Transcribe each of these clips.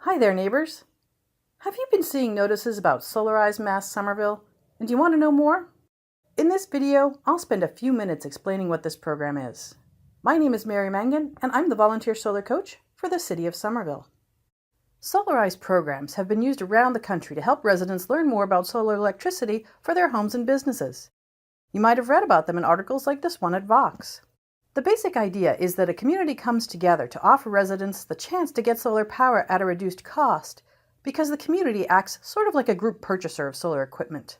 Hi there, neighbors. Have you been seeing notices about SolarizeMass Somerville? And do you want to know more? In this video, I'll spend a few minutes explaining what this program is. My name is Mary Mangan, and I'm the volunteer solar coach for the City of Somerville. Solarized programs have been used around the country to help residents learn more about solar electricity for their homes and businesses. You might have read about them in articles like this one at Vox. The basic idea is that a community comes together to offer residents the chance to get solar power at a reduced cost because the community acts sort of like a group purchaser of solar equipment.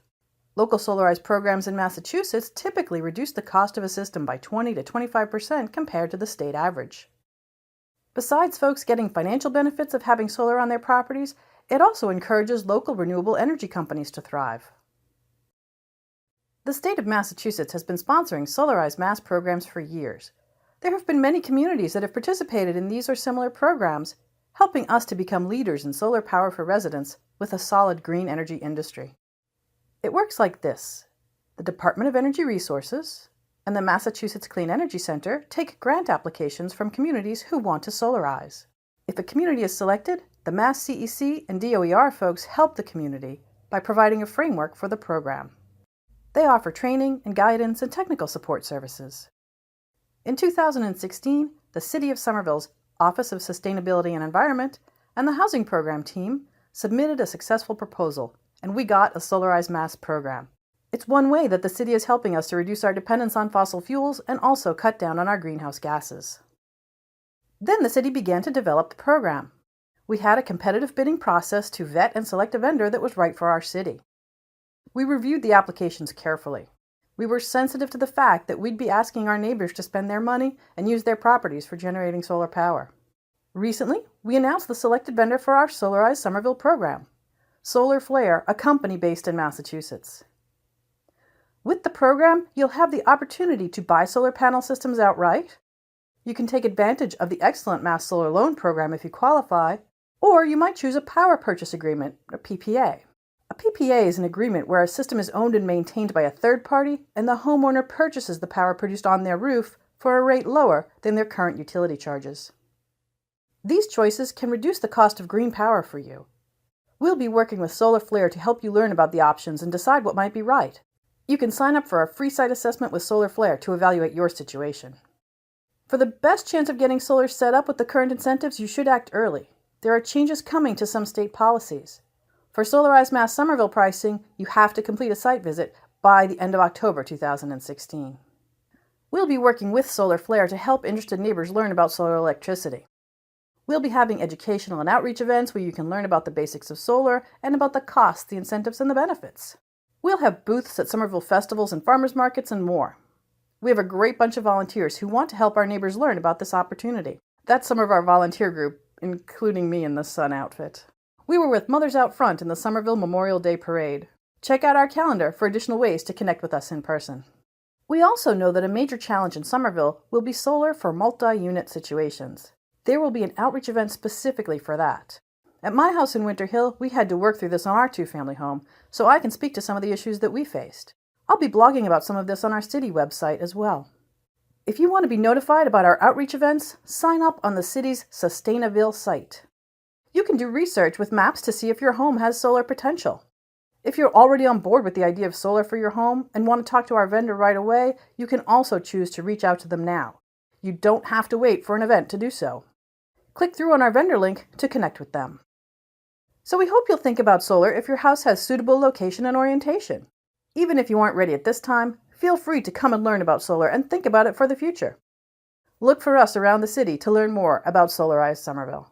Local solarized programs in Massachusetts typically reduce the cost of a system by 20 to 25% compared to the state average. Besides folks getting financial benefits of having solar on their properties, it also encourages local renewable energy companies to thrive. The state of Massachusetts has been sponsoring SolarizeMass programs for years. There have been many communities that have participated in these or similar programs, helping us to become leaders in solar power for residents with a solid green energy industry. It works like this. The Department of Energy Resources and the Massachusetts Clean Energy Center take grant applications from communities who want to solarize. If a community is selected, the Mass CEC and DOER folks help the community by providing a framework for the program. They offer training and guidance and technical support services. In 2016, the City of Somerville's Office of Sustainability and Environment and the Housing Program team submitted a successful proposal, and we got a SolarizeMass program. It's one way that the city is helping us to reduce our dependence on fossil fuels and also cut down on our greenhouse gases. Then the city began to develop the program. We had a competitive bidding process to vet and select a vendor that was right for our city. We reviewed the applications carefully. We were sensitive to the fact that we'd be asking our neighbors to spend their money and use their properties for generating solar power. Recently, we announced the selected vendor for our Solarized Somerville program, Solar Flare, a company based in Massachusetts. With the program, you'll have the opportunity to buy solar panel systems outright. You can take advantage of the excellent Mass Solar Loan Program if you qualify, or you might choose a power purchase agreement, a PPA. A PPA is an agreement where a system is owned and maintained by a third party, and the homeowner purchases the power produced on their roof for a rate lower than their current utility charges. These choices can reduce the cost of green power for you. We'll be working with Solar Flare to help you learn about the options and decide what might be right. You can sign up for a free site assessment with Solar Flare to evaluate your situation. For the best chance of getting solar set up with the current incentives, you should act early. There are changes coming to some state policies. For SolarizeMass Somerville pricing, you have to complete a site visit by the end of October 2016. We'll be working with Solar Flare to help interested neighbors learn about solar electricity. We'll be having educational and outreach events where you can learn about the basics of solar and about the costs, the incentives, and the benefits. We'll have booths at Somerville festivals and farmers markets and more. We have a great bunch of volunteers who want to help our neighbors learn about this opportunity. That's some of our volunteer group, including me in the sun outfit. We were with Mothers Out Front in the Somerville Memorial Day Parade. Check out our calendar for additional ways to connect with us in person. We also know that a major challenge in Somerville will be solar for multi-unit situations. There will be an outreach event specifically for that. At my house in Winter Hill, we had to work through this on our two-family home, so I can speak to some of the issues that we faced. I'll be blogging about some of this on our city website as well. If you want to be notified about our outreach events, sign up on the city's Sustainaville site. You can do research with maps to see if your home has solar potential. If you're already on board with the idea of solar for your home and want to talk to our vendor right away, you can also choose to reach out to them now. You don't have to wait for an event to do so. Click through on our vendor link to connect with them. So we hope you'll think about solar if your house has suitable location and orientation. Even if you aren't ready at this time, feel free to come and learn about solar and think about it for the future. Look for us around the city to learn more about Solarized Somerville.